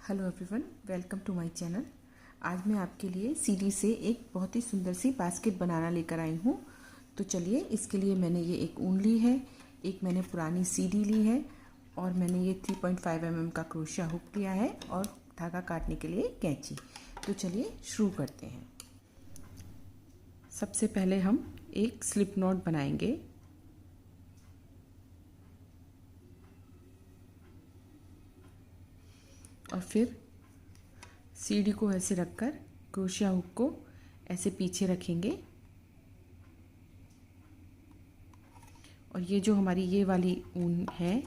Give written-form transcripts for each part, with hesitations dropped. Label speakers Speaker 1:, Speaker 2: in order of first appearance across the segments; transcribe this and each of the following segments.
Speaker 1: Hello everyone, welcome to my channel. आज मैं आपके लिए सीडी से एक बहुत ही सुंदर सी बास्केट बनाना लेकर आई हूँ। तो चलिए, इसके लिए मैंने ये एक ऊन ली है, एक मैंने पुरानी सीडी ली है और मैंने ये 3.5 mm का क्रोशिया हुक लिया है और धागा काटने के लिए कैंची। तो चलिए शुरू करते हैं। सबसे पहले हम एक स्लिप नॉट बनाएंगे। और फिर सीढ़ी को ऐसे रखकर क्रोशिया हुक को ऐसे पीछे रखेंगे और ये जो हमारी ये वाली ऊन है,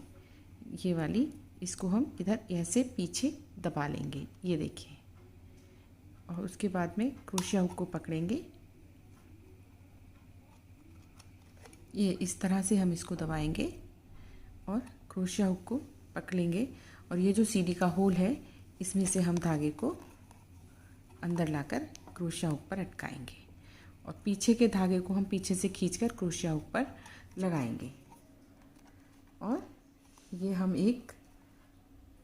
Speaker 1: ये वाली, इसको हम इधर ऐसे पीछे दबा लेंगे, ये देखिए। और उसके बाद में क्रोशिया हुक को पकड़ेंगे, ये इस तरह से हम इसको दबाएंगे और क्रोशिया हुक को पकड़ेंगे। और ये जो सीढ़ी का होल है, इसमें से हम धागे को अंदर लाकर क्रोशिया हुक पर अटकाएंगे और पीछे के धागे को हम पीछे से खींचकर क्रोशिया हुक पर लगाएंगे। और ये हम एक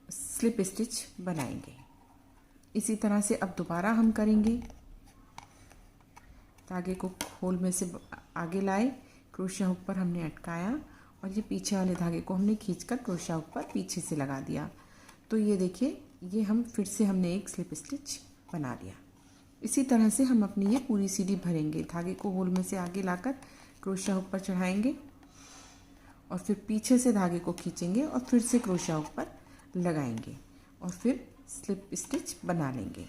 Speaker 1: स्लिप स्टिच बनाएंगे। इसी तरह से अब दोबारा हम करेंगे। धागे को होल में से आगे लाए, क्रोशिया हुक पर हमने अटकाया और ये पीछे वाले धागे को हमने खींचकर क्रोशिया हुक पर पीछे से लगा दिया। तो ये देखिए, ये हम फिर से हमने एक स्लिप स्टिच बना लिया। इसी तरह से हम अपनी ये पूरी सीढ़ी भरेंगे। धागे को होल में से आगे लाकर क्रोशिया हुक पर चढ़ाएंगे और फिर पीछे से धागे को खींचेंगे और फिर से क्रोशिया हुक पर लगाएंगे और फिर स्लिप स्टिच बना लेंगे।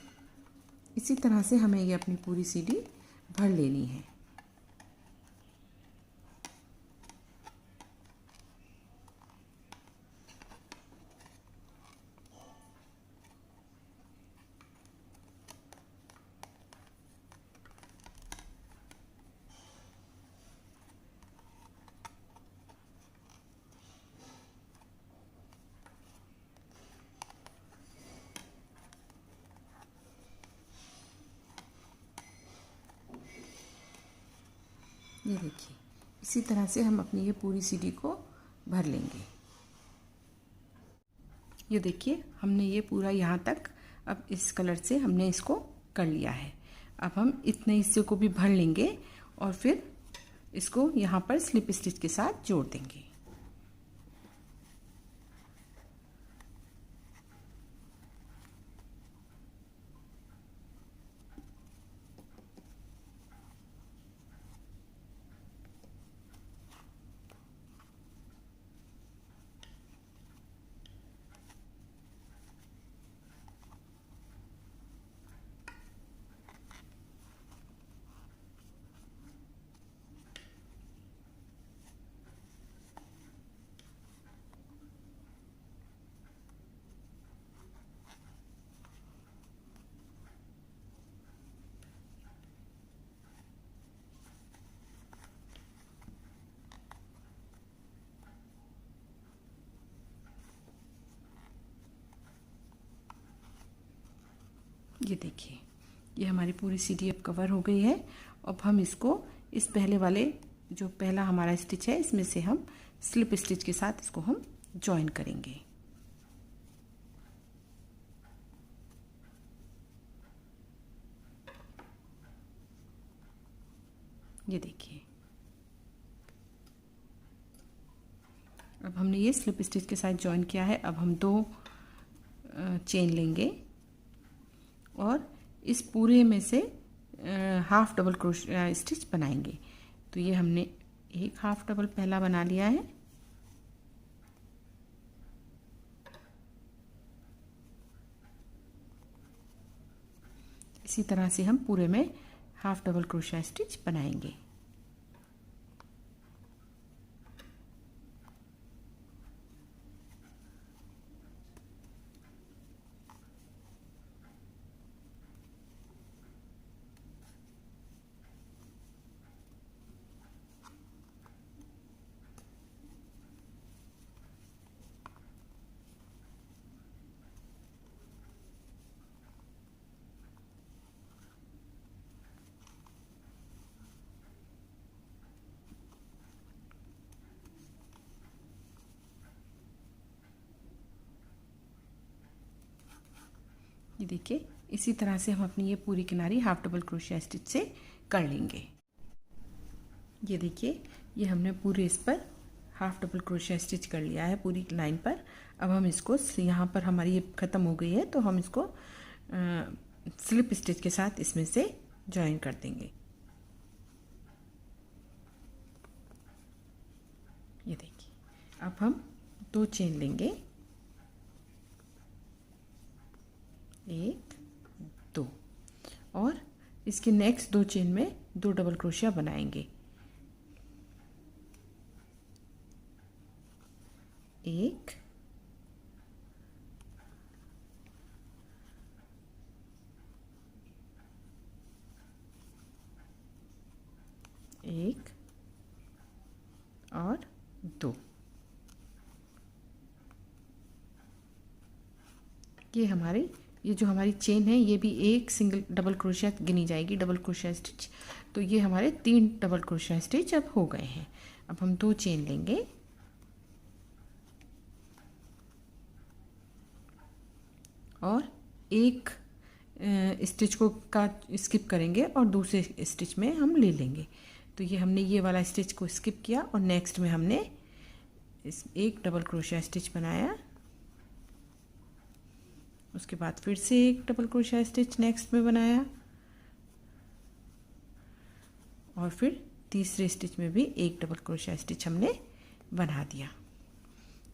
Speaker 1: इसी तरह से हमें ये अपनी पूरी सीढ़ी भर लेनी है। ये देखिए, इसी तरह से हम अपनी ये पूरी सीढ़ी को भर लेंगे। ये देखिए, हमने ये पूरा यहाँ तक अब इस कलर से हमने इसको कर लिया है। अब हम इतने हिस्से को भी भर लेंगे और फिर इसको यहाँ पर स्लिप स्टिच के साथ जोड़ देंगे। ये देखिए, ये हमारी पूरी सीढ़ी अब कवर हो गई है। अब हम इसको इस पहले वाले जो पहला हमारा स्टिच है, इसमें से हम स्लिप स्टिच के साथ इसको हम जॉइन करेंगे। ये देखिए, अब हमने ये स्लिप स्टिच के साथ जॉइन किया है। अब हम 2 चेन लेंगे और इस पूरे में से हाफ डबल क्रोशिया स्टिच बनाएंगे। तो ये हमने एक हाफ डबल पहला बना लिया है। इसी तरह से हम पूरे में हाफ डबल क्रोशिया स्टिच बनाएंगे। ये देखिए इसी तरह से हम अपनी ये पूरी किनारी हाफ डबल क्रोशिया स्टिच से कर लेंगे। ये देखिए ये हमने पूरे इस पर हाफ डबल क्रोशिया स्टिच कर लिया है पूरी लाइन पर। अब हम इसको यहाँ पर हमारी ये ख़त्म हो गई है तो हम इसको स्लिप स्टिच के साथ इसमें से ज्वाइन कर देंगे। ये देखिए अब हम 2 चेन लेंगे, 1 2 और इसके नेक्स्ट 2 चेन में 2 डबल क्रोशिया बनाएंगे। 1 1 और 2। ये जो हमारी चेन है ये भी एक सिंगल डबल क्रोशिया गिनी जाएगी, डबल क्रोशिया स्टिच। तो ये हमारे 3 डबल क्रोशिया स्टिच अब हो गए हैं। अब हम 2 चेन लेंगे और एक स्टिच को का स्किप करेंगे और दूसरे स्टिच में हम ले लेंगे। तो ये हमने ये वाला स्टिच को स्किप किया और नेक्स्ट में हमने एक डबल क्रोशिया स्टिच बनाया, उसके बाद फिर से एक डबल क्रोशिया स्टिच नेक्स्ट में बनाया और फिर तीसरे स्टिच में भी एक डबल क्रोशिया स्टिच हमने बना दिया।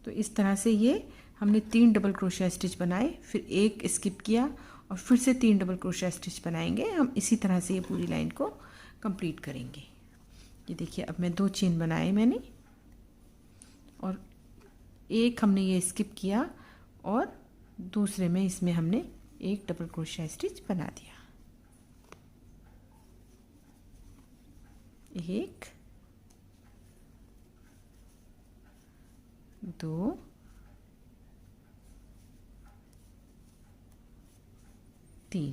Speaker 1: तो इस तरह से ये हमने 3 डबल क्रोशिया स्टिच बनाए, फिर एक स्किप किया और फिर से 3 डबल क्रोशिया स्टिच बनाएंगे। हम इसी तरह से ये पूरी लाइन को कंप्लीट करेंगे। ये देखिए अब मैं 2 चेन बनाए मैंने और एक हमने ये स्किप किया और दूसरे में इसमें हमने एक डबल क्रोशिया स्टिच बना दिया। 1 2 3।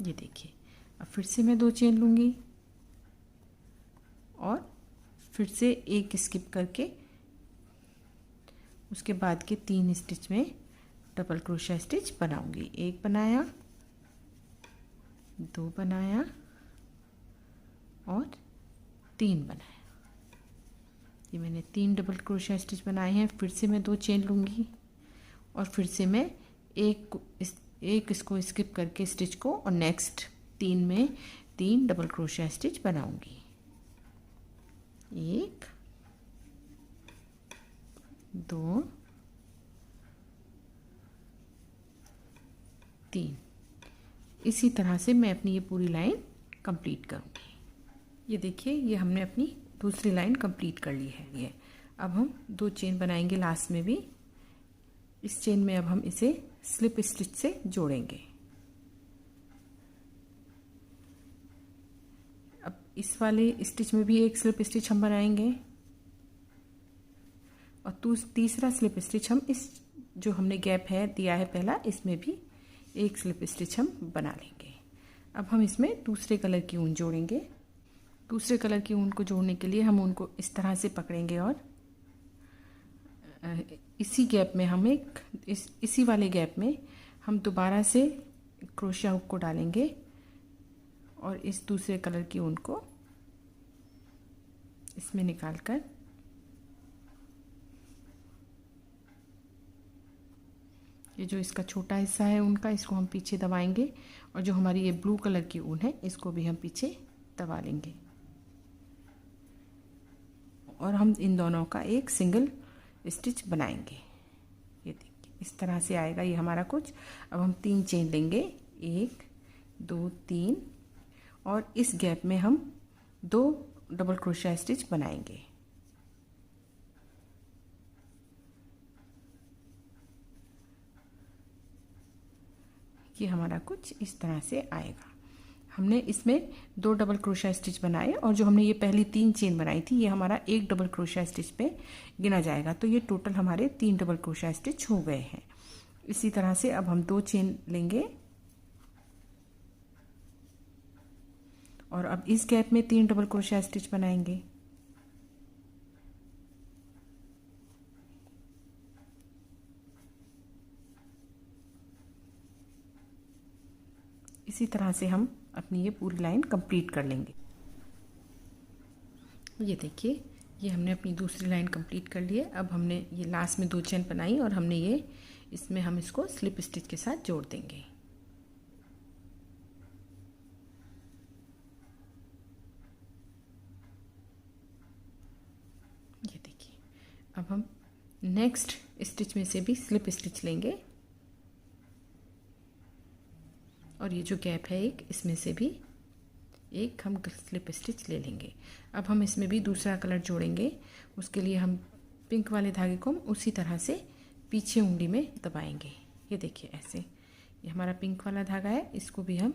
Speaker 1: ये देखिए अब फिर से मैं 2 चेन लूँगी और फिर से एक स्किप करके उसके बाद के 3 स्टिच में डबल क्रोशिया स्टिच बनाऊंगी। 1 बनाया, 2 बनाया और 3 बनाया। ये मैंने 3 डबल क्रोशिया स्टिच बनाए हैं। फिर से मैं 2 चेन लूँगी और फिर से मैं एक इसको स्किप करके स्टिच को और नेक्स्ट 3 में 3 डबल क्रोशिया स्टिच बनाऊंगी। 1 2 3। इसी तरह से मैं अपनी ये पूरी लाइन कंप्लीट करूँगी। ये देखिए ये हमने अपनी दूसरी लाइन कंप्लीट कर ली है। ये अब हम 2 चेन बनाएंगे लास्ट में भी। इस चेन में अब हम इसे स्लिप स्टिच से जोड़ेंगे। अब इस वाले स्टिच में भी एक स्लिप स्टिच हम बनाएंगे और तीसरा स्लिप स्टिच हम इस जो हमने गैप है दिया है पहला, इसमें भी एक स्लिप स्टिच हम बना लेंगे। अब हम इसमें दूसरे कलर की ऊन जोड़ेंगे। दूसरे कलर की ऊन को जोड़ने के लिए हम ऊन को इस तरह से पकड़ेंगे और इसी गैप में हम इसी वाले गैप में हम दोबारा से क्रोशिया हुक को डालेंगे और इस दूसरे कलर की ऊन को इसमें निकालकर ये जो इसका छोटा हिस्सा है ऊन का, इसको हम पीछे दबाएंगे और जो हमारी ये ब्लू कलर की ऊन है इसको भी हम पीछे दबा लेंगे और हम इन दोनों का एक सिंगल स्टिच बनाएंगे। ये देखिए इस तरह से आएगा ये हमारा कुछ। अब हम 3 चेन लेंगे, 1 2 3 और इस गैप में हम 2 डबल क्रोशिया स्टिच बनाएंगे। ये हमारा कुछ इस तरह से आएगा। हमने इसमें 2 डबल क्रोशिया स्टिच बनाए और जो हमने ये पहली 3 चेन बनाई थी ये हमारा एक डबल क्रोशिया स्टिच पे गिना जाएगा। तो ये टोटल हमारे 3 डबल क्रोशिया स्टिच हो गए हैं। इसी तरह से अब हम 2 चेन लेंगे और अब इस गैप में 3 डबल क्रोशिया स्टिच बनाएंगे। इसी तरह से हम अपनी ये पूरी लाइन कंप्लीट कर लेंगे। ये देखिए, ये हमने अपनी दूसरी लाइन कंप्लीट कर ली है। अब हमने ये लास्ट में 2 चेन बनाई और हमने ये इसमें हम इसको स्लिप स्टिच के साथ जोड़ देंगे। ये देखिए, अब हम नेक्स्ट स्टिच में से भी स्लिप स्टिच लेंगे और ये जो गैप है एक, इसमें से भी एक हम स्लिप स्टिच ले लेंगे। अब हम इसमें भी दूसरा कलर जोड़ेंगे। उसके लिए हम पिंक वाले धागे को हम उसी तरह से पीछे उंगली में दबाएंगे। ये देखिए ऐसे, ये हमारा पिंक वाला धागा है, इसको भी हम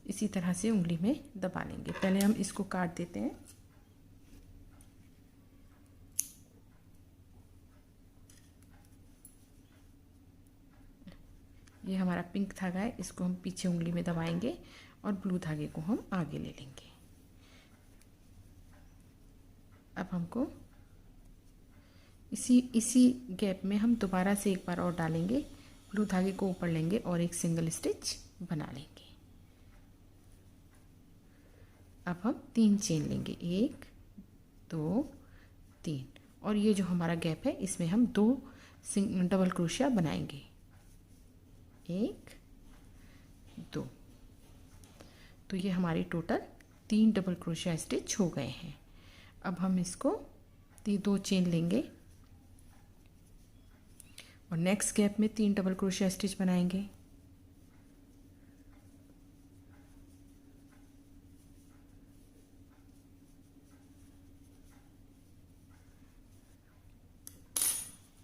Speaker 1: इसी तरह से उंगली में दबा लेंगे। पहले हम इसको काट देते हैं। ये हमारा पिंक धागा है, इसको हम पीछे उंगली में दबाएंगे और ब्लू धागे को हम आगे ले लेंगे। अब हमको इसी गैप में हम दोबारा से एक बार और डालेंगे, ब्लू धागे को ऊपर लेंगे और एक सिंगल स्टिच बना लेंगे। अब हम 3 चेन लेंगे, 1 2 3, और ये जो हमारा गैप है इसमें हम 2 डबल क्रोशिया बनाएंगे, 1 2। तो ये हमारी टोटल 3 डबल क्रोशिया स्टिच हो गए हैं। अब हम इसको 2 चेन लेंगे और नेक्स्ट गैप में 3 डबल क्रोशिया स्टिच बनाएंगे।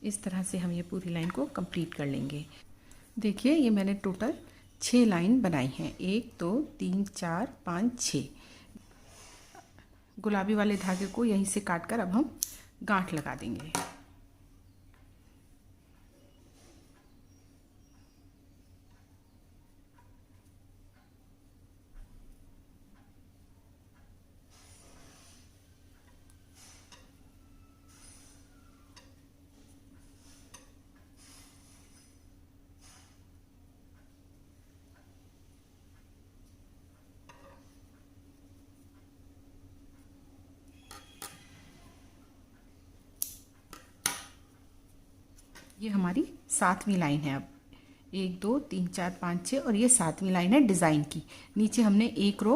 Speaker 1: इस तरह से हम ये पूरी लाइन को कंप्लीट कर लेंगे। देखिए, ये मैंने टोटल 6 लाइन बनाई हैं, 1 2 3 4 5 6। गुलाबी वाले धागे को यहीं से काटकर अब हम गांठ लगा देंगे। ये हमारी 7वीं लाइन है। अब 1 2 3 4 5 6 और ये 7वीं लाइन है डिज़ाइन की। नीचे हमने एक रो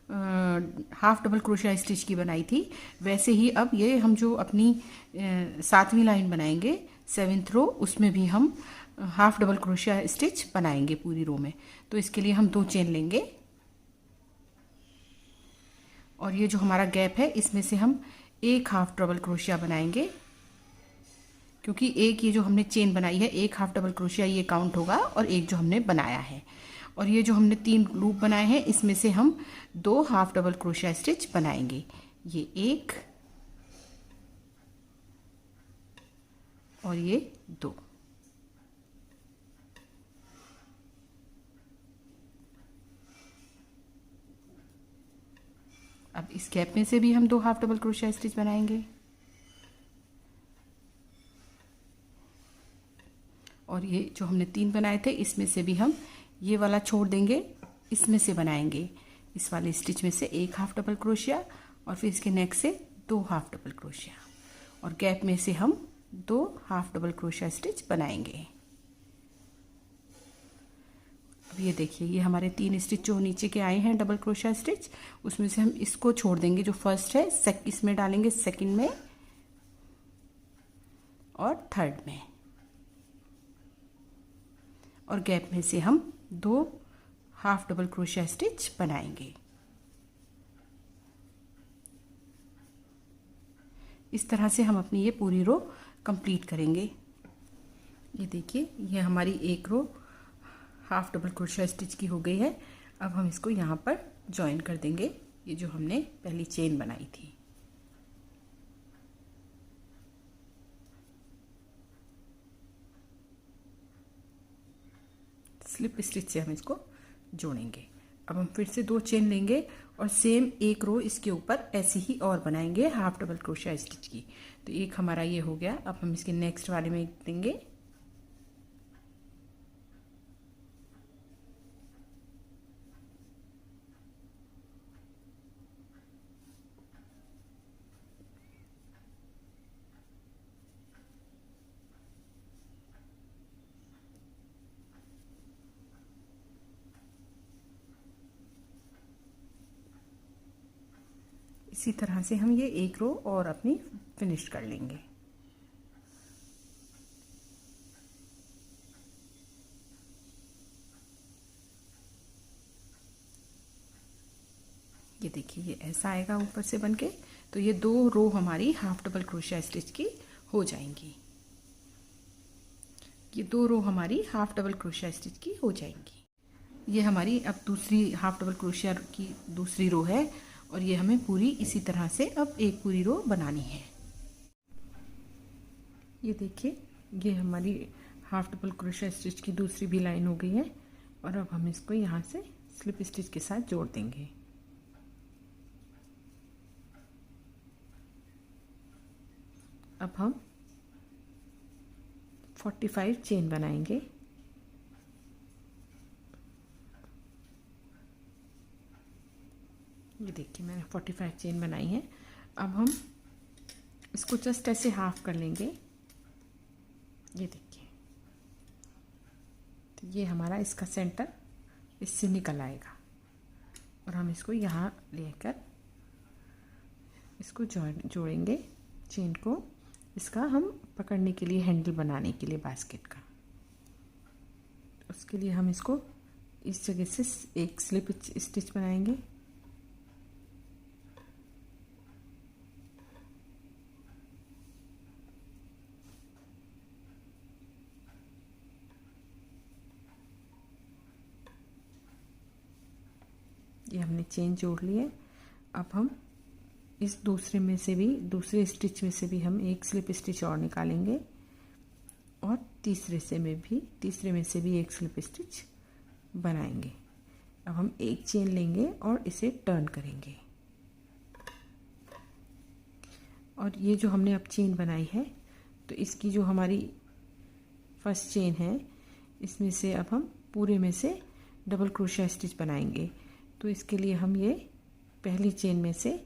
Speaker 1: हाफ डबल क्रोशिया स्टिच की बनाई थी, वैसे ही अब ये हम जो अपनी 7वीं लाइन बनाएंगे 7th रो, उसमें भी हम हाफ डबल क्रोशिया स्टिच बनाएंगे पूरी रो में। तो इसके लिए हम 2 चेन लेंगे और ये जो हमारा गैप है इसमें से हम एक हाफ डबल क्रोशिया बनाएंगे, क्योंकि एक ये जो हमने चेन बनाई है, एक हाफ डबल क्रोशिया ये काउंट होगा और एक जो हमने बनाया है। और ये जो हमने 3 लूप बनाए हैं इसमें से हम 2 हाफ डबल क्रोशिया स्टिच बनाएंगे, ये 1 और ये 2। अब इस गैप में से भी हम 2 हाफ डबल क्रोशिया स्टिच बनाएंगे और ये जो हमने 3 बनाए थे इसमें से भी हम ये वाला छोड़ देंगे, इसमें से बनाएंगे इस वाले स्टिच में से एक हाफ डबल क्रोशिया और फिर इसके नेक्स्ट से 2 हाफ डबल क्रोशिया और गैप में से हम 2 हाफ डबल क्रोशिया स्टिच बनाएंगे। अब ये देखिए, ये हमारे 3 स्टिच जो नीचे के आए हैं डबल क्रोशिया स्टिच, उसमें से हम इसको छोड़ देंगे, जो फर्स्ट है इसमें डालेंगे, सेकंड में और थर्ड में, और गैप में से हम 2 हाफ डबल क्रोशिया स्टिच बनाएंगे। इस तरह से हम अपनी ये पूरी रो कंप्लीट करेंगे। ये देखिए, ये हमारी एक रो हाफ डबल क्रोशिया स्टिच की हो गई है। अब हम इसको यहाँ पर जॉइन कर देंगे, ये जो हमने पहली चेन बनाई थी। स्लिप स्टिच से हम इसको जोड़ेंगे। अब हम फिर से 2 चेन लेंगे और सेम एक रो इसके ऊपर ऐसी ही और बनाएंगे हाफ डबल क्रोशिया स्टिच की। तो एक हमारा ये हो गया। अब हम इसके नेक्स्ट वाले में देंगे, इसी तरह से हम ये एक रो और अपनी फिनिश कर लेंगे। ये देखिए ये ऐसा आएगा ऊपर से बनके। तो ये 2 रो हमारी हाफ डबल क्रोशिया स्टिच की हो जाएंगी। ये 2 रो हमारी हाफ डबल क्रोशिया स्टिच की हो जाएंगी। ये हमारी अब दूसरी हाफ डबल क्रोशिया की दूसरी रो है और ये हमें पूरी इसी तरह से अब एक पूरी रो बनानी है। ये देखिए ये हमारी हाफ डबल क्रोशिया स्टिच की दूसरी भी लाइन हो गई है और अब हम इसको यहाँ से स्लिप स्टिच के साथ जोड़ देंगे। अब हम 45 चेन बनाएंगे। ये देखिए मैंने 45 चेन बनाई है। अब हम इसको जस्ट ऐसे हाफ कर लेंगे। ये देखिए तो ये हमारा इसका सेंटर इससे निकल आएगा और हम इसको यहाँ लेकर इसको जोड़ेंगे चेन को। इसका हम पकड़ने के लिए हैंडल बनाने के लिए बास्केट का, उसके लिए हम इसको इस जगह से एक स्लिप स्टिच बनाएंगे। ये हमने चेन जोड़ ली है। अब हम इस दूसरे में से भी दूसरे स्टिच में से भी हम एक स्लिप स्टिच और निकालेंगे और तीसरे में से भी एक स्लिप स्टिच बनाएंगे। अब हम एक चेन लेंगे और इसे टर्न करेंगे और ये जो हमने अब चेन बनाई है तो इसकी जो हमारी फर्स्ट चेन है इसमें से अब हम पूरे में से डबल क्रोशिया स्टिच बनाएंगे। तो इसके लिए हम ये पहली चेन में से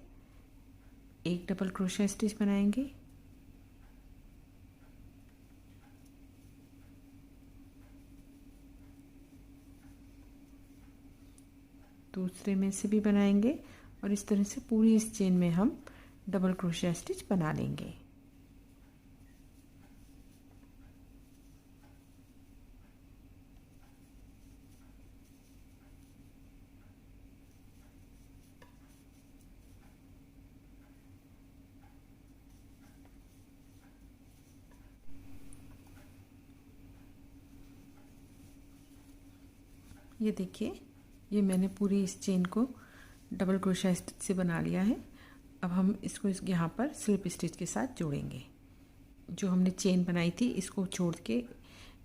Speaker 1: एक डबल क्रोशिया स्टिच बनाएंगे, दूसरे में से भी बनाएंगे और इस तरह से पूरी इस चेन में हम डबल क्रोशिया स्टिच बना लेंगे। ये देखिए ये मैंने पूरी इस चेन को डबल क्रोशिया स्टिच से बना लिया है। अब हम इसको यहाँ पर स्लिप स्टिच के साथ जोड़ेंगे। जो हमने चेन बनाई थी इसको छोड़ के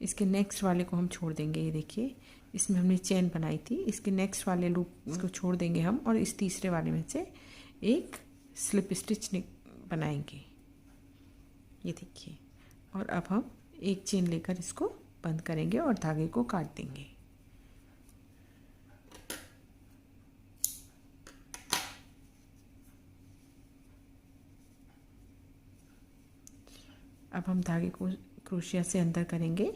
Speaker 1: इसके नेक्स्ट वाले को हम छोड़ देंगे। ये देखिए इसमें हमने चेन बनाई थी, इसके नेक्स्ट वाले लूप इसको छोड़ देंगे हम और इस तीसरे वाले में से एक स्लिप स्टिच बनाएंगे। ये देखिए और अब हम एक चेन लेकर इसको बंद करेंगे और धागे को काट देंगे। अब हम धागे को क्रोशिया से अंदर करेंगे।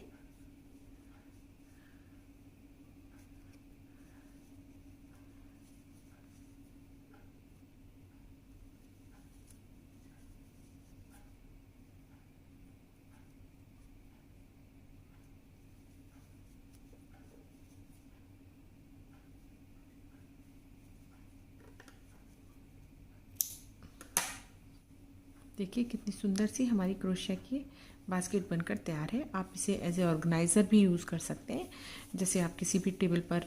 Speaker 1: देखिए कितनी सुंदर सी हमारी क्रोशिया की बास्केट बनकर तैयार है। आप इसे एज ए ऑर्गेनाइज़र भी यूज़ कर सकते हैं। जैसे आप किसी भी टेबल पर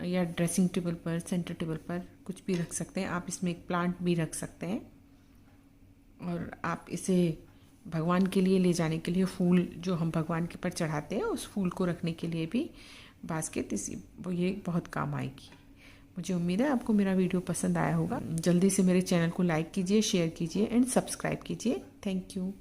Speaker 1: या ड्रेसिंग टेबल पर, सेंटर टेबल पर कुछ भी रख सकते हैं। आप इसमें एक प्लांट भी रख सकते हैं और आप इसे भगवान के लिए ले जाने के लिए, फूल जो हम भगवान के पर चढ़ाते हैं उस फूल को रखने के लिए भी बास्केट ये बहुत काम आएगी। मुझे उम्मीद है आपको मेरा वीडियो पसंद आया होगा। जल्दी से मेरे चैनल को लाइक कीजिए, शेयर कीजिए एंड सब्सक्राइब कीजिए। Thank you.